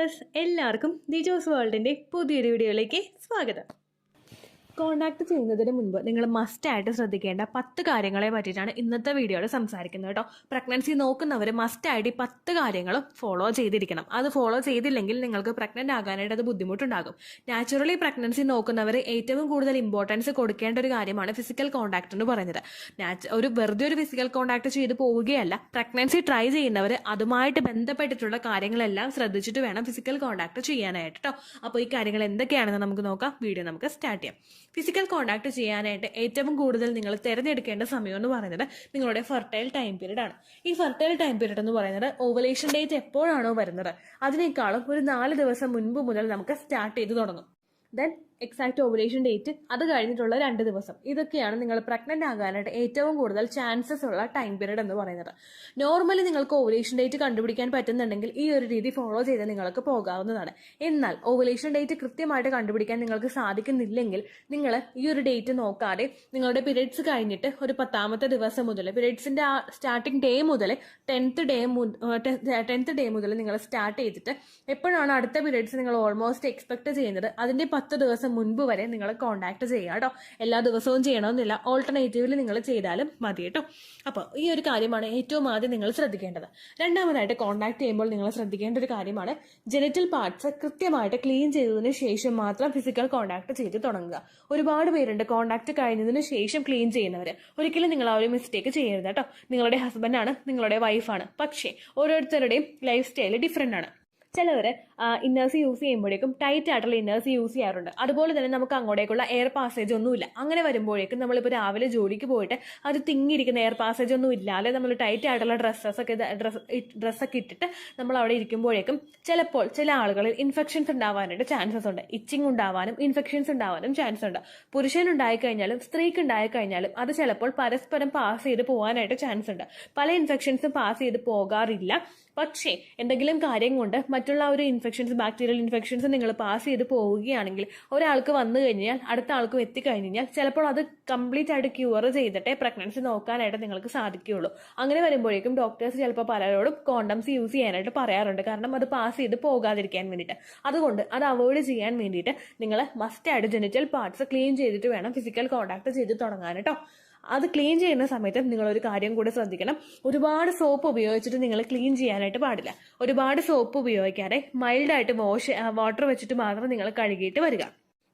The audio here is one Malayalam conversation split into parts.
വ്യൂവേഴ്സ് എല്ലാവർക്കും ദിജോസ് വേൾഡിൻ്റെ പുതിയൊരു വീഡിയോയിലേക്ക് സ്വാഗതം. കോണ്ടാക്ട് ചെയ്യുന്നതിന് മുൻപ് നിങ്ങൾ മസ്റ്റായിട്ട് ശ്രദ്ധിക്കേണ്ട 10 കാര്യങ്ങളെ പറ്റിയിട്ടാണ് ഇന്നത്തെ വീഡിയോയിൽ സംസാരിക്കുന്നത് കേട്ടോ. പ്രഗ്നൻസി നോക്കുന്നവർ മസ്റ്റായിട്ട് ഈ 10 കാര്യങ്ങളും ഫോളോ ചെയ്തിരിക്കണം. അത് ഫോളോ ചെയ്തില്ലെങ്കിൽ നിങ്ങൾക്ക് പ്രഗ്നൻ്റ് ആകാനായിട്ട് അത് ബുദ്ധിമുട്ടുണ്ടാകും. നാച്ചുറലി പ്രഗ്നൻസി നോക്കുന്നവർ ഏറ്റവും കൂടുതൽ ഇമ്പോർട്ടൻസ് കൊടുക്കേണ്ട ഒരു കാര്യമാണ് ഫിസിക്കൽ കോണ്ടാക്ട് എന്ന് പറയുന്നത്. വെറുതെ ഒരു ഫിസിക്കൽ കോണ്ടാക്ട് ചെയ്ത് പോവുകയല്ല, പ്രഗ്നൻസി ട്രൈ ചെയ്യുന്നവർ അതുമായിട്ട് ബന്ധപ്പെട്ടിട്ടുള്ള കാര്യങ്ങളെല്ലാം ശ്രദ്ധിച്ചിട്ട് വേണം ഫിസിക്കൽ കോണ്ടാക്ട് ചെയ്യാനായിട്ട് കേട്ടോ. അപ്പോൾ ഈ കാര്യങ്ങൾ എന്തൊക്കെയാണെന്ന് നമുക്ക് നോക്കാം. വീഡിയോ നമുക്ക് സ്റ്റാർട്ട് ചെയ്യാം. ഫിസിക്കൽ കോണ്ടാക്ട് ചെയ്യാനായിട്ട് ഏറ്റവും കൂടുതൽ നിങ്ങൾ തിരഞ്ഞെടുക്കേണ്ട സമയം എന്ന് പറയുന്നത് നിങ്ങളുടെ ഫെർട്ടൈൽ ടൈം പീരീഡ് ആണ്. ഈ ഫെർട്ടൈൽ ടൈം പീരീഡ് എന്ന് പറയുന്നത് ഓവലേഷൻ ഡേറ്റ് എപ്പോഴാണോ വരുന്നത് അതിനേക്കാളും ഒരു 4 ദിവസം മുൻപ് മുതൽ നമുക്ക് സ്റ്റാർട്ട് ചെയ്ത് തുടങ്ങും. ദെൻ എക്സാക്ട് ഓവുലേഷൻ ഡേറ്റ്, അത് കഴിഞ്ഞിട്ടുള്ള 2 ദിവസം, ഇതൊക്കെയാണ് നിങ്ങൾ പ്രഗ്നന്റ് ആകാനായിട്ട് ഏറ്റവും കൂടുതൽ ചാൻസസ് ഉള്ള ടൈം പീരീഡ് എന്ന് പറയുന്നത്. നോർമലി നിങ്ങൾക്ക് ഓവുലേഷൻ ഡേറ്റ് കണ്ടുപിടിക്കാൻ പറ്റുന്നുണ്ടെങ്കിൽ ഈ ഒരു രീതി ഫോളോ ചെയ്ത് നിങ്ങൾക്ക് പോകാവുന്നതാണ്. എന്നാൽ ഓവുലേഷൻ ഡേറ്റ് കൃത്യമായിട്ട് കണ്ടുപിടിക്കാൻ നിങ്ങൾക്ക് സാധിക്കുന്നില്ലെങ്കിൽ നിങ്ങൾ ഈ ഒരു ഡേറ്റ് നോക്കാതെ നിങ്ങളുടെ പീരീഡ്സ് കഴിഞ്ഞിട്ട് ഒരു 10ാമത്തെ ദിവസം മുതൽ, പീരീഡ്സിന്റെ ആ സ്റ്റാർട്ടിംഗ് ഡേ മുതൽ 10th ഡേ മുതൽ നിങ്ങൾ സ്റ്റാർട്ട് ചെയ്തിട്ട് എപ്പോഴാണ് അടുത്ത പീരീഡ്സ് നിങ്ങൾ ഓൾമോസ്റ്റ് എക്സ്പെക്ട് ചെയ്യുന്നത് അതിന്റെ 10 ദിവസം മുൻപ് വരെ നിങ്ങൾ കോണ്ടാക്ട് ചെയ്യുക കേട്ടോ. എല്ലാ ദിവസവും ചെയ്യണമെന്നില്ല, ഓൾട്ടർനേറ്റീവില് നിങ്ങൾ ചെയ്താലും മതി കേട്ടോ. അപ്പോൾ ഈ ഒരു കാര്യമാണ് ഏറ്റവും ആദ്യം നിങ്ങൾ ശ്രദ്ധിക്കേണ്ടത്. രണ്ടാമതായിട്ട് കോണ്ടാക്ട് ചെയ്യുമ്പോൾ നിങ്ങൾ ശ്രദ്ധിക്കേണ്ട ഒരു കാര്യമാണ് ജെനിറ്റൽ പാർട്സ് കൃത്യമായിട്ട് ക്ലീൻ ചെയ്തതിന് ശേഷം മാത്രം ഫിസിക്കൽ കോണ്ടാക്ട് ചെയ്ത് തുടങ്ങുക. ഒരുപാട് പേരുണ്ട് കോണ്ടാക്ട് കഴിഞ്ഞതിന് ശേഷം ക്ലീൻ ചെയ്യുന്നവര്. ഒരിക്കലും നിങ്ങൾ ആ ഒരു മിസ്റ്റേക്ക് ചെയ്യരുത് കേട്ടോ. നിങ്ങളുടെ ഹസ്ബൻഡാണ്, നിങ്ങളുടെ വൈഫാണ്, പക്ഷേ ഓരോരുത്തരുടെയും ലൈഫ് സ്റ്റൈൽ ഡിഫറെന്റ് ആണ്. ചിലവർ ഇന്നേഴ്സ് യൂസ് ചെയ്യുമ്പോഴേക്കും ടൈറ്റ് ആയിട്ടുള്ള ഇന്നേഴ്സ് യൂസ് ചെയ്യാറുണ്ട്. അതുപോലെ തന്നെ നമുക്ക് അങ്ങോട്ടേക്കുള്ള എയർ പാസേജ് ഒന്നുമില്ല. അങ്ങനെ വരുമ്പോഴേക്കും നമ്മളിപ്പോൾ രാവിലെ ജോലിക്ക് പോയിട്ട് അത് തിങ്ങിയിരിക്കുന്ന എയർ പാസേജ് ഒന്നും ഇല്ലാതെ നമ്മൾ ടൈറ്റ് ആയിട്ടുള്ള ഡ്രസ്സൊക്കെ ഇട്ടിട്ട് നമ്മൾ അവിടെ ഇരിക്കുമ്പോഴേക്കും ചിലപ്പോൾ ചില ആളുകളിൽ ഇൻഫെക്ഷൻസ് ഉണ്ടാവാനായിട്ട് ചാൻസസ് ഉണ്ട്. ഇച്ചിങ് ഉണ്ടാവാനും ഇൻഫെക്ഷൻസ് ഉണ്ടാവാനും ചാൻസ് ഉണ്ട്. പുരുഷനുണ്ടായിക്കഴിഞ്ഞാലും സ്ത്രീക്ക് ഉണ്ടായിക്കഴിഞ്ഞാലും അത് ചിലപ്പോൾ പരസ്പരം പാസ് ചെയ്ത് പോകാനായിട്ട് ചാൻസ് ഉണ്ട്. പല ഇൻഫെക്ഷൻസും പാസ് ചെയ്ത് പോകാറില്ല. പക്ഷേ എന്തെങ്കിലും കാര്യം കൊണ്ട് മറ്റുള്ള ഒരു ഇൻഫെക്ഷൻസ്, ബാക്ടീരിയൽ ഇൻഫെക്ഷൻസ് നിങ്ങൾ പാസ് ചെയ്ത് പോവുകയാണെങ്കിൽ ഒരാൾക്ക് വന്നു കഴിഞ്ഞാൽ അടുത്ത ആൾക്കും എത്തിക്കഴിഞ്ഞാൽ ചിലപ്പോൾ അത് കംപ്ലീറ്റ് ആയിട്ട് ക്യൂർ ചെയ്തിട്ടേ പ്രഗ്നൻസി നോക്കാനായിട്ട് നിങ്ങൾക്ക് സാധിക്കുകയുള്ളൂ. അങ്ങനെ വരുമ്പോഴേക്കും ഡോക്ടേഴ്സ് ചിലപ്പോൾ പലരോടും കോണ്ടംസ് യൂസ് ചെയ്യാനായിട്ട് പറയാറുണ്ട്. കാരണം അത് പാസ് ചെയ്ത് പോകാതിരിക്കാൻ വേണ്ടിയിട്ട്. അതുകൊണ്ട് അത് അവോയ്ഡ് ചെയ്യാൻ വേണ്ടിയിട്ട് നിങ്ങൾ മസ്റ്റായിട്ട് ജെനിറ്റൽ പാർട്സ് ക്ലീൻ ചെയ്തിട്ട് വേണം ഫിസിക്കൽ കോണ്ടാക്ട് ചെയ്ത് തുടങ്ങാൻ കേട്ടോ. അത് ക്ലീൻ ചെയ്യുന്ന സമയത്ത് നിങ്ങളൊരു കാര്യം കൂടെ ശ്രദ്ധിക്കണം. ഒരുപാട് സോപ്പ് ഉപയോഗിച്ചിട്ട് നിങ്ങൾ ക്ലീൻ ചെയ്യാനായിട്ട് പാടില്ല. ഒരുപാട് സോപ്പ് ഉപയോഗിക്കാതെ മൈൽഡായിട്ട് വാട്ടർ വെച്ചിട്ട് മാത്രം നിങ്ങൾ കഴുകിയിട്ട് വരിക.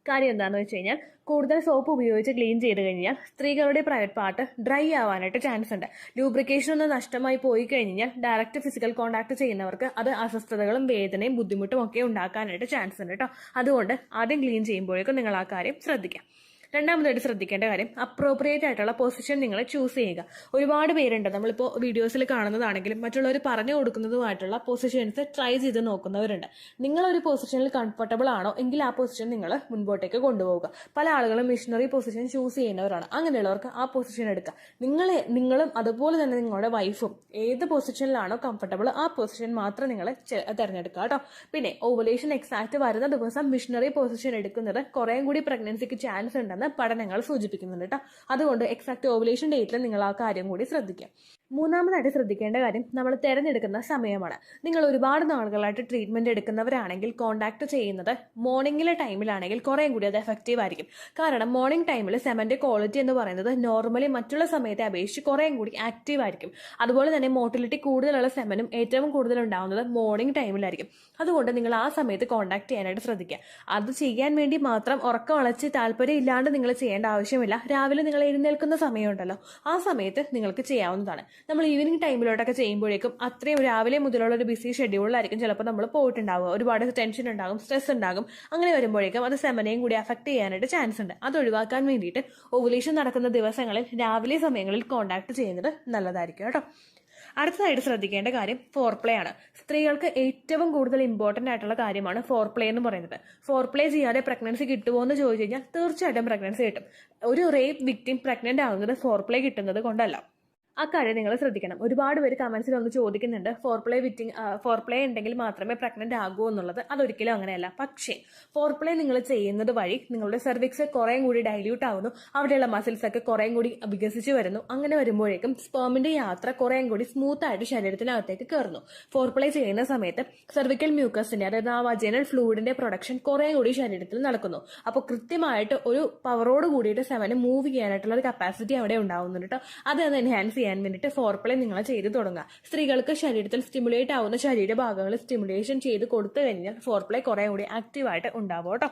കാര്യം എന്താണെന്ന് വെച്ച് കഴിഞ്ഞാൽ കൂടുതൽ സോപ്പ് ഉപയോഗിച്ച് ക്ലീൻ ചെയ്ത് കഴിഞ്ഞാൽ സ്ത്രീകളുടെ പ്രൈവറ്റ് പാർട്ട് ഡ്രൈ ആവാനായിട്ട് ചാൻസ് ഉണ്ട്. ലൂബ്രിക്കേഷൻ ഒന്ന് നഷ്ടമായി പോയി കഴിഞ്ഞാൽ ഡയറക്റ്റ് ഫിസിക്കൽ കോണ്ടാക്ട് ചെയ്യുന്നവർക്ക് അത് അസ്വസ്ഥതകളും വേദനയും ബുദ്ധിമുട്ടും ഒക്കെ ഉണ്ടാക്കാനായിട്ട് ചാൻസ് ഉണ്ട് കേട്ടോ. അതുകൊണ്ട് ആദ്യം ക്ലീൻ ചെയ്യുമ്പോഴേക്കും നിങ്ങൾ ആ കാര്യം ശ്രദ്ധിക്കാം. രണ്ടാമതായിട്ട് ശ്രദ്ധിക്കേണ്ട കാര്യം അപ്രോപ്രിയേറ്റ് ആയിട്ടുള്ള പൊസിഷൻ നിങ്ങൾ ചൂസ് ചെയ്യുക. ഒരുപാട് പേരുണ്ട്, നമ്മളിപ്പോൾ വീഡിയോസിൽ കാണുന്നതാണെങ്കിലും മറ്റുള്ളവർ പറഞ്ഞു കൊടുക്കുന്നതുമായിട്ടുള്ള പൊസിഷൻസ് ട്രൈ ചെയ്ത് നോക്കുന്നവരുണ്ട്. നിങ്ങളൊരു പൊസിഷനിൽ കംഫർട്ടബിൾ ആണോ എങ്കിൽ ആ പൊസിഷൻ നിങ്ങൾ മുൻപോട്ടേക്ക് കൊണ്ടുപോകുക. പല ആളുകളും മിഷണറി പൊസിഷൻ ചൂസ് ചെയ്യുന്നവരാണ്. അങ്ങനെയുള്ളവർക്ക് ആ പൊസിഷൻ എടുക്കുക. നിങ്ങളും അതുപോലെ തന്നെ നിങ്ങളുടെ വൈഫും ഏത് പൊസിഷനിലാണോ കംഫർട്ടബിൾ ആ പൊസിഷൻ മാത്രം നിങ്ങൾ തിരഞ്ഞെടുക്കുക കേട്ടോ. പിന്നെ ഓവുലേഷൻ എക്സാക്ട് വരുന്ന ദിവസം മിഷണറി പൊസിഷൻ എടുക്കുന്നത് കുറേ കൂടി പ്രഗ്നൻസിക്ക് ചാൻസ് ഉണ്ട് പഠനങ്ങൾ സൂചിപ്പിക്കുന്നുണ്ട് കേട്ടോ. അതുകൊണ്ട് എക്സാക്ട് ഓവുലേഷൻ ഡേറ്റിൽ നിങ്ങൾ ആ കാര്യം കൂടി ശ്രദ്ധിക്കാം. മൂന്നാമതായിട്ട് ശ്രദ്ധിക്കേണ്ട കാര്യം നമ്മൾ തിരഞ്ഞെടുക്കുന്ന സമയമാണ്. നിങ്ങൾ ഒരുപാട് നാളുകളായിട്ട് ട്രീറ്റ്മെന്റ് എടുക്കുന്നവരാണെങ്കിൽ കോണ്ടാക്ട് ചെയ്യുന്നത് മോർണിംഗിലെ ടൈമിലാണെങ്കിൽ കുറേ കൂടി അത് എഫക്റ്റീവ് ആയിരിക്കും. കാരണം മോർണിംഗ് ടൈമിൽ സെമന്റെ ക്വാളിറ്റി എന്ന് പറയുന്നത് നോർമലി മറ്റുള്ള സമയത്തെ അപേക്ഷിച്ച് കുറേ കൂടി ആക്റ്റീവ് ആയിരിക്കും. അതുപോലെ തന്നെ മോട്ടിലിറ്റി കൂടുതലുള്ള സെമനും ഏറ്റവും കൂടുതൽ ഉണ്ടാവുന്നത് മോർണിംഗ് ടൈമിലായിരിക്കും. അതുകൊണ്ട് നിങ്ങൾ ആ സമയത്ത് കോണ്ടാക്ട് ചെയ്യാനായിട്ട് ശ്രദ്ധിക്കുക. അത് ചെയ്യാൻ വേണ്ടി മാത്രം ഉറക്കം അളച്ച് താല്പര്യം ഇല്ലാണ്ട് നിങ്ങൾ ചെയ്യേണ്ട ആവശ്യമില്ല. രാവിലെ നിങ്ങൾ എഴുന്നേൽക്കുന്ന സമയമുണ്ടല്ലോ, ആ സമയത്ത് നിങ്ങൾക്ക് ചെയ്യാവുന്നതാണ്. നമ്മൾ ഈവനിങ് ടൈമിലോട്ടൊക്കെ ചെയ്യുമ്പോഴേക്കും അത്രയും രാവിലെ മുതലുള്ള ഒരു ബിസി ഷെഡ്യൂളിലായിരിക്കും ചിലപ്പോൾ നമ്മൾ പോയിട്ടുണ്ടാവുക. ഒരുപാട് ടെൻഷൻ ഉണ്ടാകും, സ്ട്രെസ് ഉണ്ടാകും. അങ്ങനെ വരുമ്പോഴേക്കും അത് സെമനെയും കൂടി അഫക്ട് ചെയ്യാനായിട്ട് ചാൻസ് ഉണ്ട്. അത് ഒഴിവാക്കാൻ വേണ്ടിയിട്ട് ഓവുലേഷൻ നടക്കുന്ന ദിവസങ്ങളിൽ രാവിലെ സമയങ്ങളിൽ കോണ്ടാക്ട് ചെയ്യുന്നത് നല്ലതായിരിക്കും കേട്ടോ. അടുത്തതായിട്ട് ശ്രദ്ധിക്കേണ്ട കാര്യം ഫോർപ്ലേ ആണ്. സ്ത്രീകൾക്ക് ഏറ്റവും കൂടുതൽ ഇമ്പോർട്ടന്റ് ആയിട്ടുള്ള കാര്യമാണ് ഫോർപ്ലേ എന്ന് പറയുന്നത്. ഫോർപ്ലേ ചെയ്യാതെ പ്രഗ്നൻസി കിട്ടുമോ എന്ന് ചോദിച്ചു കഴിഞ്ഞാൽ തീർച്ചയായിട്ടും പ്രഗ്നൻസി കിട്ടും. ഒരു റേപ്പ് വിക്ടിം പ്രഗ്നന്റ് ആകുന്നത് ഫോർപ്ലേ കിട്ടുന്നത് കൊണ്ടല്ല. ആ കാര്യം നിങ്ങൾ ശ്രദ്ധിക്കണം. ഒരുപാട് പേര് കമന്റ്സിൽ ഒന്ന് ചോദിക്കുന്നുണ്ട്, ഫോർ പ്ലേ ഉണ്ടെങ്കിൽ മാത്രമേ പ്രഗ്നന്റ് ആകൂ എന്നുള്ളത്. അതൊരിക്കലും അങ്ങനെയല്ല. പക്ഷേ ഫോർ പ്ലേ നിങ്ങൾ ചെയ്യുന്നത് വഴി നിങ്ങളുടെ സെർവിക്സ് കുറേ കൂടി ഡൈല്യൂട്ട് ആവുന്നു, അവിടെയുള്ള മസിൽസ് ഒക്കെ കുറേ കൂടി വികസിച്ച് വരുന്നു. അങ്ങനെ വരുമ്പോഴേക്കും സ്പേമിന്റെ യാത്ര കുറേ കൂടി സ്മൂത്ത് ആയിട്ട് ശരീരത്തിനകത്തേക്ക് കയറുന്നു. ഫോർ പ്ലേ ചെയ്യുന്ന സമയത്ത് സെർവിക്കൽ മ്യൂക്കസിന്റെ, അതായത് ആ വജൈനൽ ഫ്ലൂയിഡിന്റെ പ്രൊഡക്ഷൻ കുറേ കൂടി ശരീരത്തിൽ നടക്കുന്നു. അപ്പോൾ കൃത്യമായിട്ട് ഒരു പവറോട് കൂടിയിട്ട് സെവന് മൂവ് ചെയ്യാനായിട്ടുള്ള ഒരു കപ്പാസിറ്റി അവിടെ ഉണ്ടാവുന്നുണ്ട് കേട്ടോ. അതൊന്ന് എൻഹാൻസ് ചെയ്യാൻ വേണ്ടിയിട്ട് ഫോർ പ്ലേ നിങ്ങൾ ചെയ്ത് തുടങ്ങുക. സ്ത്രീകൾക്ക് ശരീരത്തിൽ സ്റ്റിമുലേറ്റ് ആവുന്ന ശരീരഭാഗങ്ങൾ സ്റ്റിമുലേഷൻ ചെയ്ത് കൊടുത്തു കഴിഞ്ഞാൽ ഫോർ പ്ലേ കുറേ കൂടി ആക്റ്റീവായിട്ട് ഉണ്ടാവും കേട്ടോ.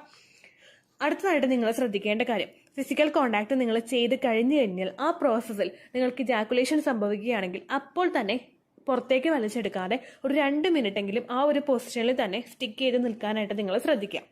അടുത്തതായിട്ട് നിങ്ങൾ ശ്രദ്ധിക്കേണ്ട കാര്യം, ഫിസിക്കൽ കോണ്ടാക്ട് നിങ്ങൾ ചെയ്ത് കഴിഞ്ഞു കഴിഞ്ഞാൽ ആ പ്രോസസ്സിൽ നിങ്ങൾക്ക് ഇജാക്കുലേഷൻ സംഭവിക്കുകയാണെങ്കിൽ അപ്പോൾ തന്നെ പുറത്തേക്ക് വലിച്ചെടുക്കാതെ ഒരു 2 മിനിറ്റെങ്കിലും ആ ഒരു പൊസിഷനിൽ തന്നെ സ്റ്റിക്ക് ചെയ്ത് നിൽക്കാനായിട്ട് നിങ്ങൾ ശ്രദ്ധിക്കുക.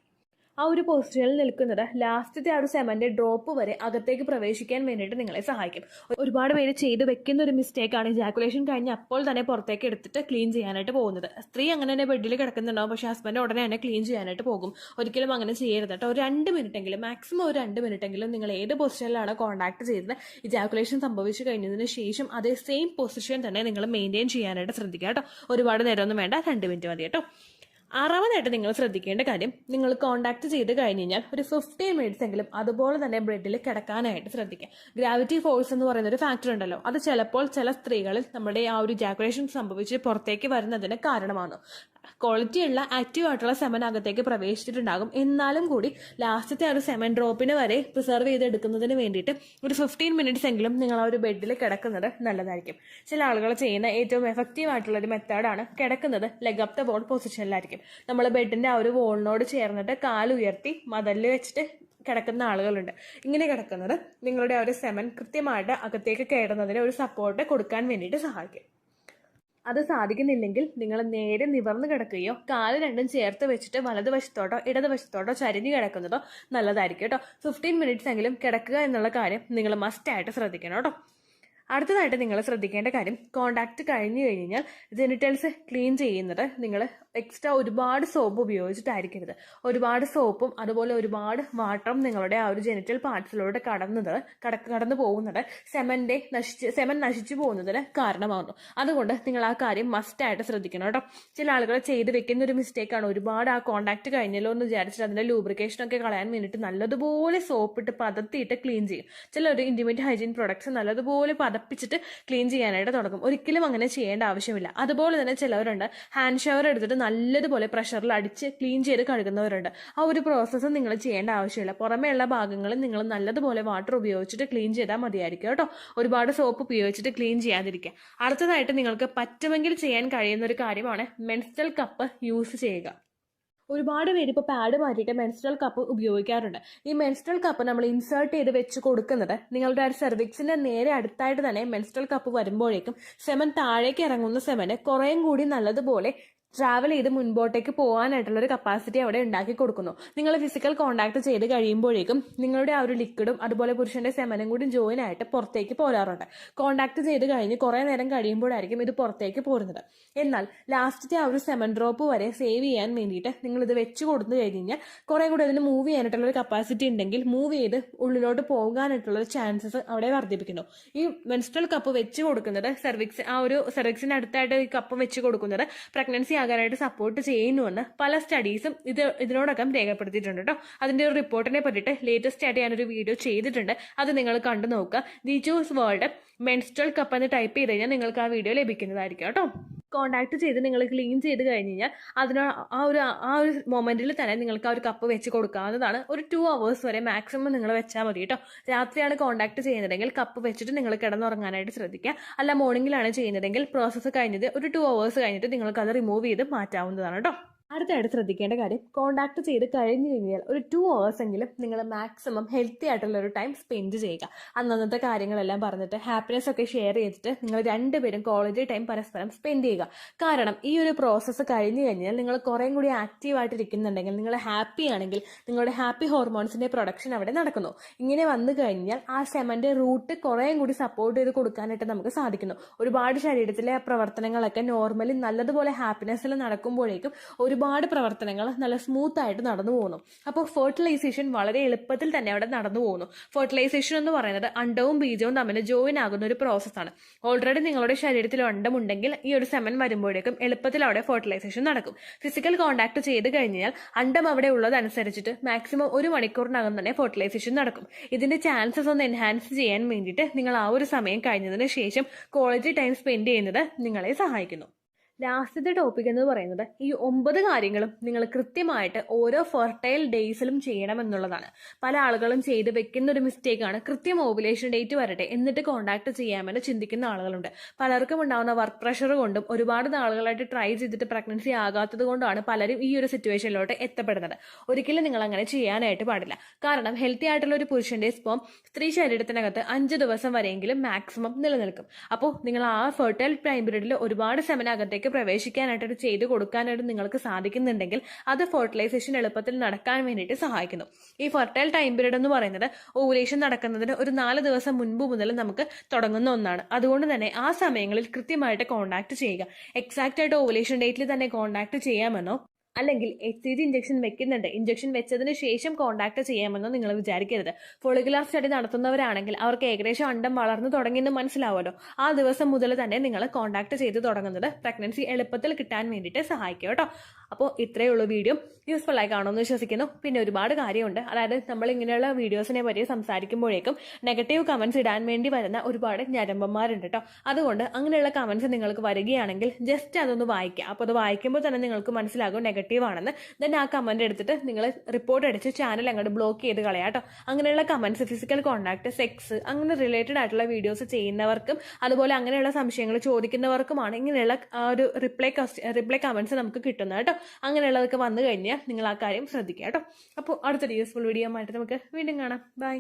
ആ ഒരു പൊസിഷനിൽ നിൽക്കുന്നത് ലാസ്റ്റത്തെ ആ ഒരു സെമന്റെ ഡ്രോപ്പ് വരെ അകത്തേക്ക് പ്രവേശിക്കാൻ വേണ്ടിയിട്ട് നിങ്ങളെ സഹായിക്കും. ഒരുപാട് പേര് ചെയ്ത് വെക്കുന്ന ഒരു മിസ്റ്റേക്കാണ് ഇജാക്കുലേഷൻ കഴിഞ്ഞ് അപ്പോൾ തന്നെ പുറത്തേക്ക് എടുത്തിട്ട് ക്ലീൻ ചെയ്യാനായിട്ട് പോകുന്നത്. സ്ത്രീ അങ്ങനെ തന്നെ ബെഡിൽ കിടക്കുന്നുണ്ടാവും, പക്ഷേ ഹസ്ബൻഡ് ഉടനെ തന്നെ ക്ലീൻ ചെയ്യാനായിട്ട് പോകും. ഒരിക്കലും അങ്ങനെ ചെയ്യരുത് കേട്ടോ. ഒരു 2 മിനിറ്റെങ്കിലും, മാക്സിമം ഒരു 2 മിനിറ്റെങ്കിലും നിങ്ങൾ ഏത് പൊസിഷനിലാണ് കോണ്ടാക്ട് ചെയ്തത്, ഇജാക്കുലേഷൻ സംഭവിച്ചു കഴിഞ്ഞതിന് ശേഷം അതേ സെയിം പൊസിഷൻ തന്നെ നിങ്ങൾ മെയിൻറ്റെയിൻ ചെയ്യാനായിട്ട് ശ്രദ്ധിക്കുക കേട്ടോ. ഒരുപാട് നേരമൊന്നും വേണ്ട, 2 മിനിറ്റ് മതി കേട്ടോ. ആറാമതായിട്ട് നിങ്ങൾ ശ്രദ്ധിക്കേണ്ട കാര്യം, നിങ്ങൾ കോണ്ടാക്ട് ചെയ്ത് കഴിഞ്ഞ് കഴിഞ്ഞാൽ ഒരു 15 മിനിറ്റ്സ് എങ്കിലും അതുപോലെ തന്നെ ബെഡിൽ കിടക്കാനായിട്ട് ശ്രദ്ധിക്കുക. ഗ്രാവിറ്റി ഫോഴ്സ് എന്ന് പറയുന്ന ഒരു ഫാക്ടർ ഉണ്ടല്ലോ, അത് ചിലപ്പോൾ ചില സ്ത്രീകളിൽ നമ്മുടെ ആ ഒരു ഇജാക്കുലേഷൻ സംഭവിച്ച് പുറത്തേക്ക് വരുന്നതിന് കാരണമാണ്. ക്വാളിറ്റി ഉള്ള ആക്റ്റീവ് ആയിട്ടുള്ള സെമൻ അകത്തേക്ക് പ്രവേശിച്ചിട്ടുണ്ടാകും, എന്നാലും കൂടി ലാസ്റ്റത്തെ ആ ഒരു സെമൻ ഡ്രോപ്പിന് വരെ പ്രിസർവ് ചെയ്തെടുക്കുന്നതിന് വേണ്ടിയിട്ട് ഒരു 15 മിനിറ്റ്സ് എങ്കിലും നിങ്ങൾ ആ ഒരു ബെഡിൽ കിടക്കുന്നത് നല്ലതായിരിക്കും. ചില ആളുകൾ ചെയ്യുന്ന ഏറ്റവും എഫക്റ്റീവ് ആയിട്ടുള്ള ഒരു മെത്തേഡാണ് കിടക്കുന്നത് ലെഗ് അപ്പ് ദ വോൾ പൊസിഷനിലായിരിക്കും. നമ്മൾ ബെഡിന്റെ ആ ഒരു വോളിനോട് ചേർന്നിട്ട് കാലുയർത്തി മതലിൽ വെച്ചിട്ട് കിടക്കുന്ന ആളുകളുണ്ട്. ഇങ്ങനെ കിടക്കുന്നത് നിങ്ങളുടെ ആ ഒരു സെമൻ കൃത്യമായിട്ട് അകത്തേക്ക് കയറുന്നതിന് ഒരു സപ്പോർട്ട് കൊടുക്കാൻ വേണ്ടിയിട്ട് സഹായിക്കും. അത് സാധിക്കുന്നില്ലെങ്കിൽ നിങ്ങൾ നേരെ നിവർന്ന് കിടക്കുകയോ കാല് രണ്ടും ചേർത്ത് വെച്ചിട്ട് വലതുവശത്തോട്ടോ ഇടതുവശത്തോട്ടോ ചരിഞ്ഞ് കിടക്കുന്നതോ നല്ലതായിരിക്കും കേട്ടോ. 15 മിനിറ്റ്സ് എങ്കിലും കിടക്കുക എന്നുള്ള കാര്യം നിങ്ങൾ മസ്റ്റായിട്ട് ശ്രദ്ധിക്കണം കേട്ടോ. അടുത്തതായിട്ട് നിങ്ങൾ ശ്രദ്ധിക്കേണ്ട കാര്യം, കോണ്ടാക്ട് കഴിഞ്ഞു കഴിഞ്ഞാൽ ജെനിറ്റൽസ് ക്ലീൻ ചെയ്യുന്നത് നിങ്ങൾ എക്സ്ട്രാ ഒരുപാട് സോപ്പ് ഉപയോഗിച്ചിട്ടായിരിക്കരുത്. ഒരുപാട് സോപ്പും അതുപോലെ ഒരുപാട് വാട്ടറും നിങ്ങളുടെ ആ ഒരു ജെനിറ്റൽ പാർട്സിലൂടെ കടന്നു പോകുന്നത് സെമൻ നശിച്ചു പോകുന്നതിന് കാരണമാകുന്നു. അതുകൊണ്ട് നിങ്ങൾ ആ കാര്യം മസ്റ്റായിട്ട് ശ്രദ്ധിക്കണം കേട്ടോ. ചില ആളുകൾ ചെയ്ത് വെക്കുന്ന ഒരു മിസ്റ്റേക്കാണ്, ഒരുപാട് ആ കോണ്ടാക്ട് കഴിഞ്ഞല്ലോ എന്ന് വിചാരിച്ചിട്ട് അതിന്റെ ലൂബ്രിക്കേഷനൊക്കെ കളയാൻ വേണ്ടിയിട്ട് നല്ലതുപോലെ സോപ്പിട്ട് പതത്തിയിട്ട് ക്ലീൻ ചെയ്യും. ചിലർ ഇന്റിമേറ്റ് ഹൈജീൻ പ്രൊഡക്ട്സ് നല്ലതുപോലെ പതപ്പിച്ചിട്ട് ക്ലീൻ ചെയ്യാനായിട്ട് തുടങ്ങും. ഒരിക്കലും അങ്ങനെ ചെയ്യേണ്ട ആവശ്യമില്ല. അതുപോലെ തന്നെ ചിലവരുണ്ട് ഹാൻഡ് ഷവർ എടുത്തിട്ട് നല്ലതുപോലെ പ്രഷറിൽ അടിച്ച് ക്ലീൻ ചെയ്ത് കഴുകുന്നവരുണ്ട്. ആ ഒരു പ്രോസസ്സ് നിങ്ങൾ ചെയ്യേണ്ട ആവശ്യമില്ല. പുറമേയുള്ള ഭാഗങ്ങളിൽ നിങ്ങൾ നല്ലതുപോലെ വാട്ടർ ഉപയോഗിച്ചിട്ട് ക്ലീൻ ചെയ്താൽ മതിയായിരിക്കും കേട്ടോ. ഒരുപാട് സോപ്പ് ഉപയോഗിച്ചിട്ട് ക്ലീൻ ചെയ്യാതിരിക്കുക. അടുത്തതായിട്ട് നിങ്ങൾക്ക് പറ്റുമെങ്കിൽ ചെയ്യാൻ കഴിയുന്ന ഒരു കാര്യമാണ് മെൻസ്ട്രൽ കപ്പ് യൂസ് ചെയ്യുക. ഒരുപാട് പേര് ഇപ്പോൾ പാഡ് മാറ്റിയിട്ട് മെൻസ്ട്രൽ കപ്പ് ഉപയോഗിക്കാറുണ്ട്. ഈ മെൻസ്ട്രൽ കപ്പ് നമ്മൾ ഇൻസേർട്ട് ചെയ്ത് വെച്ച് കൊടുക്കുന്നത് നിങ്ങളുടെ ആ സെർവിക്സിന്റെ നേരെ അടുത്തായിട്ട് തന്നെ മെൻസ്ട്രൽ കപ്പ് വരുമ്പോഴേക്കും സെമൻ താഴേക്ക് ഇറങ്ങുന്ന സെമന് കുറേയും കൂടി നല്ലതുപോലെ ട്രാവൽ ചെയ്ത് മുൻപോട്ടേക്ക് പോകാനായിട്ടുള്ള ഒരു കപ്പാസിറ്റി അവിടെ ഉണ്ടാക്കി കൊടുക്കുന്നു. നിങ്ങൾ ഫിസിക്കൽ കോണ്ടാക്ട് ചെയ്ത് കഴിയുമ്പോഴേക്കും നിങ്ങളുടെ ആ ഒരു ലിക്വിഡും അതുപോലെ പുരുഷന്റെ സെമനും കൂടി ജോയിൻ ആയിട്ട് പുറത്തേക്ക് പോരാറുണ്ട്. കോണ്ടാക്ട് ചെയ്ത് കഴിഞ്ഞ് കുറേ നേരം കഴിയുമ്പോഴായിരിക്കും ഇത് പുറത്തേക്ക് പോരുന്നത്. എന്നാൽ ലാസ്റ്റത്തെ ആ ഒരു സെമൻ ഡ്രോപ്പ് വരെ സേവ് ചെയ്യാൻ വേണ്ടിയിട്ട് നിങ്ങൾ ഇത് വെച്ച് കൊടുത്തു കഴിഞ്ഞാൽ കുറേ കൂടി അതിന് മൂവ് ചെയ്യാനായിട്ടുള്ള ഒരു കപ്പാസിറ്റി ഉണ്ടെങ്കിൽ മൂവ് ചെയ്ത് ഉള്ളിലോട്ട് പോകാനായിട്ടുള്ള ഒരു ചാൻസസ് അവിടെ വർദ്ധിപ്പിക്കുന്നു. ഈ മെൻസ്ട്രൽ കപ്പ് വെച്ച് കൊടുക്കുന്നത് സെർവിക്സിന്റെ അടുത്തായിട്ട് ഈ കപ്പ് വെച്ച് കൊടുക്കുന്നത് പ്രഗ്നൻസി ആകാനായിട്ട് സപ്പോർട്ട് ചെയ്യുന്നുവെന്ന് പല സ്റ്റഡീസും ഇതിനോടകം രേഖപ്പെടുത്തിയിട്ടുണ്ട് കേട്ടോ. അതിന്റെ ഒരു റിപ്പോർട്ടിനെ പറ്റിയിട്ട് ലേറ്റസ്റ്റ് ആയിട്ട് ഞാനൊരു വീഡിയോ ചെയ്തിട്ടുണ്ട്. അത് നിങ്ങൾ കണ്ടു നോക്കുക. The juice world menstrual cup എന്ന് ടൈപ്പ് ചെയ്ത് കഴിഞ്ഞാൽ നിങ്ങൾക്ക് ആ വീഡിയോ ലഭിക്കുന്നതായിരിക്കും കേട്ടോ. കോണ്ടാക്ട് ചെയ്ത് നിങ്ങൾ ക്ലീൻ ചെയ്ത് കഴിഞ്ഞ് കഴിഞ്ഞാൽ ആ ഒരു മൊമെന്റിൽ തന്നെ നിങ്ങൾക്ക് ആ ഒരു കപ്പ് വെച്ച് കൊടുക്കാവുന്നതാണ്. ഒരു 2 hours വരെ മാക്സിമം നിങ്ങൾ വെച്ചാൽ മതി കേട്ടോ. രാത്രിയാണ് കോണ്ടാക്ട് ചെയ്യുന്നതെങ്കിൽ കപ്പ് വെച്ചിട്ട് നിങ്ങൾ കിടന്നുറങ്ങാനായിട്ട് ശ്രദ്ധിക്കുക. അല്ല മോർണിംഗിലാണ് ചെയ്യുന്നതെങ്കിൽ പ്രോസസ്സ് കഴിഞ്ഞത് ഒരു 2 hours കഴിഞ്ഞിട്ട് നിങ്ങൾക്ക് അത് റിമൂവ് ചെയ്ത് മാറ്റാവുന്നതാണ് കേട്ടോ. അടുത്തായിട്ട് ശ്രദ്ധിക്കേണ്ട കാര്യം, കോണ്ടാക്ട് ചെയ്ത് കഴിഞ്ഞു കഴിഞ്ഞാൽ ഒരു 2 hours എങ്കിലും നിങ്ങൾ മാക്സിമം ഹെൽത്തി ആയിട്ടുള്ള ഒരു ടൈം സ്പെൻഡ് ചെയ്യുക. അന്നത്തെ കാര്യങ്ങളെല്ലാം പറഞ്ഞിട്ട് ഹാപ്പിനെസ് ഒക്കെ ഷെയർ ചെയ്തിട്ട് നിങ്ങൾ രണ്ടുപേരും ക്വാളിറ്റി ടൈം പരസ്പരം സ്പെൻഡ് ചെയ്യുക. കാരണം ഈ ഒരു പ്രോസസ്സ് കഴിഞ്ഞു കഴിഞ്ഞാൽ നിങ്ങൾ കുറേയും കൂടി ആക്റ്റീവായിട്ട് ഇരിക്കുന്നുണ്ടെങ്കിൽ, നിങ്ങൾ ഹാപ്പി ആണെങ്കിൽ നിങ്ങളുടെ ഹാപ്പി ഹോർമോൺസിന്റെ പ്രൊഡക്ഷൻ അവിടെ നടക്കുന്നു. ഇങ്ങനെ വന്നു കഴിഞ്ഞാൽ ആ സെമന്റെ റൂട്ട് കുറേയും കൂടി സപ്പോർട്ട് ചെയ്ത് കൊടുക്കാനായിട്ട് നമുക്ക് സാധിക്കുന്നു. ഒരുപാട് ശരീരത്തിലെ പ്രവർത്തനങ്ങളൊക്കെ നോർമലി നല്ലതുപോലെ ഹാപ്പിനെസ്സിൽ നടക്കുമ്പോഴേക്കും ഒരുപാട് പ്രവർത്തനങ്ങൾ നല്ല സ്മൂത്ത് ആയിട്ട് നടന്നു പോകുന്നു. അപ്പോൾ ഫെർട്ടിലൈസേഷൻ വളരെ എളുപ്പത്തിൽ തന്നെ അവിടെ നടന്നു പോകുന്നു. ഫെർട്ടിലൈസേഷൻ എന്ന് പറയുന്നത് അണ്ടവും ബീജവും തമ്മിൽ ജോയിൻ ആകുന്ന ഒരു പ്രോസസ്സാണ്. ഓൾറെഡി നിങ്ങളുടെ ശരീരത്തിൽ അണ്ടമുണ്ടെങ്കിൽ ഈ ഒരു സെമൻ വരുമ്പോഴേക്കും എളുപ്പത്തിൽ അവിടെ ഫെർട്ടിലൈസേഷൻ നടക്കും. ഫിസിക്കൽ കോൺടാക്ട് ചെയ്ത് കഴിഞ്ഞാൽ അണ്ടം അവിടെ ഉള്ളതനുസരിച്ചിട്ട് മാക്സിമം 1 മണിക്കൂറിനകം തന്നെ ഫെർട്ടിലൈസേഷൻ നടക്കും. ഇതിന്റെ ചാൻസസ് ഒന്ന് എൻഹാൻസ് ചെയ്യാൻ വേണ്ടിയിട്ട് നിങ്ങൾ ആ ഒരു സമയം കഴിഞ്ഞതിന് ശേഷം ക്വാളിറ്റി ടൈം സ്പെൻഡ് ചെയ്യുന്നത് നിങ്ങളെ സഹായിക്കുന്നു. ലാസ്റ്റത്തെ ടോപ്പിക് എന്ന് പറയുന്നത് ഈ 9 കാര്യങ്ങളും നിങ്ങൾ കൃത്യമായിട്ട് ഓരോ ഫെർട്ടൈൽ ഡേയ്സിലും ചെയ്യണം എന്നുള്ളതാണ്. പല ആളുകളും ചെയ്ത് വെക്കുന്ന ഒരു മിസ്റ്റേക്കാണ് കൃത്യം ഓവുലേഷൻ ഡേറ്റ് വരട്ടെ എന്നിട്ട് കോൺടാക്ട് ചെയ്യാമെന്ന് ചിന്തിക്കുന്ന ആളുകളുണ്ട്. പലർക്കും ഉണ്ടാകുന്ന വർക്ക് പ്രഷർ കൊണ്ടും ഒരുപാട് നാളുകളായിട്ട് ട്രൈ ചെയ്തിട്ട് പ്രഗ്നൻസി ആകാത്തത് കൊണ്ടാണ് പലരും ഈ ഒരു സിറ്റുവേഷനിലോട്ട് എത്തപ്പെടുന്നത്. ഒരിക്കലും നിങ്ങൾ അങ്ങനെ ചെയ്യാനായിട്ട് പാടില്ല. കാരണം ഹെൽത്തി ആയിട്ടുള്ള ഒരു പുരുഷന്റെ സ്പേം സ്ത്രീ ശരീരത്തിനകത്ത് 5 ദിവസം വരെയെങ്കിലും മാക്സിമം നിലനിൽക്കും. അപ്പോൾ നിങ്ങൾ ആ ഫെർട്ടൈൽ ടൈം പീരീഡിൽ ഒരുപാട് സെമനകത്തേക്ക് പ്രവേശിക്കാനായിട്ട് ചെയ്ത് കൊടുക്കാനായിട്ട് നിങ്ങൾക്ക് സാധിക്കുന്നുണ്ടെങ്കിൽ അത് ഫെർട്ടിലൈസേഷൻ എളുപ്പത്തിൽ നടക്കാൻ വേണ്ടിയിട്ട് സഹായിക്കുന്നു. ഈ ഫെർട്ടൈൽ ടൈം പീരീഡ് എന്ന് പറയുന്നത് ഓവുലേഷൻ നടക്കുന്നതിന് ഒരു 4 ദിവസം മുൻപ് മുതൽ നമുക്ക് തുടങ്ങുന്ന ഒന്നാണ്. അതുകൊണ്ട് തന്നെ ആ സമയങ്ങളിൽ കൃത്യമായിട്ട് കോൺടാക്ട് ചെയ്യുക. എക്സാക്റ്റ് ആയിട്ട് ഓവുലേഷൻ ഡേറ്റിൽ തന്നെ കോൺടാക്ട് ചെയ്യാമെന്നോ അല്ലെങ്കിൽ HCG ഇഞ്ചക്ഷൻ വെക്കുന്നുണ്ട്, ഇഞ്ചക്ഷൻ വെച്ചതിന് ശേഷം കോൺടാക്ട് ചെയ്യാമെന്നോ നിങ്ങൾ വിചാരിക്കരുത്. ഫോളിക്കുലാർ സ്റ്റഡി നടത്തുന്നവരാണെങ്കിൽ അവർക്ക് ഏകദേശം അണ്ടം വളർന്നു തുടങ്ങിയെന്ന് മനസ്സിലാവുമല്ലോ. ആ ദിവസം മുതൽ തന്നെ നിങ്ങൾ കോൺടാക്ട് ചെയ്ത് തുടങ്ങുന്നത് പ്രഗ്നൻസി എളുപ്പത്തിൽ കിട്ടാൻ വേണ്ടിയിട്ട് സഹായിക്കും കേട്ടോ. അപ്പോൾ ഇത്രയേ ഉള്ളൂ വീഡിയോ. യൂസ്ഫുൾ ആയി കാണുമെന്ന് വിശ്വസിക്കുന്നു. പിന്നെ ഒരുപാട് കാര്യമുണ്ട്. അതായത് നമ്മൾ ഇങ്ങനെയുള്ള വീഡിയോസിനെ പറ്റി സംസാരിക്കുമ്പോഴേക്കും നെഗറ്റീവ് കമന്റ്സ് ഇടാൻ വേണ്ടി വരുന്ന ഒരുപാട് ഞരമ്പന്മാരുണ്ട് കേട്ടോ. അതുകൊണ്ട് അങ്ങനെയുള്ള കമന്റ്സ് നിങ്ങൾക്ക് വരികയാണെങ്കിൽ ജസ്റ്റ് അതൊന്ന് വായിക്കുക. അപ്പോൾ അത് വായിക്കുമ്പോൾ തന്നെ നിങ്ങൾക്ക് മനസ്സിലാകും നെഗറ്റീവ് ആണെന്ന്. ദെൻ ആ കമന്റ് എടുത്തിട്ട് നിങ്ങൾ റിപ്പോർട്ട് അടിച്ച് ചാനൽ അങ്ങോട്ട് ബ്ലോക്ക് ചെയ്ത് കളയാം കേട്ടോ. അങ്ങനെയുള്ള കമന്റ്സ് ഫിസിക്കൽ കോൺടാക്ട്, സെക്സ് അങ്ങനെ റിലേറ്റഡ് ആയിട്ടുള്ള വീഡിയോസ് ചെയ്യുന്നവർക്കും അതുപോലെ അങ്ങനെയുള്ള സംശയങ്ങൾ ചോദിക്കുന്നവർക്കുമാണ് ഇങ്ങനെയുള്ള ഒരു റിപ്ലൈ കമന്റ്സ് നമുക്ക് കിട്ടുന്നത് കേട്ടോ. അങ്ങനെയുള്ളതൊക്കെ വന്നു കഴിഞ്ഞാൽ നിങ്ങൾ ആ കാര്യം ശ്രദ്ധിക്കുക കേട്ടോ. അപ്പോൾ അടുത്തൊരു യൂസ്ഫുൾ വീഡിയോ ആയിട്ട് നമുക്ക് വീണ്ടും കാണാം. ബൈ.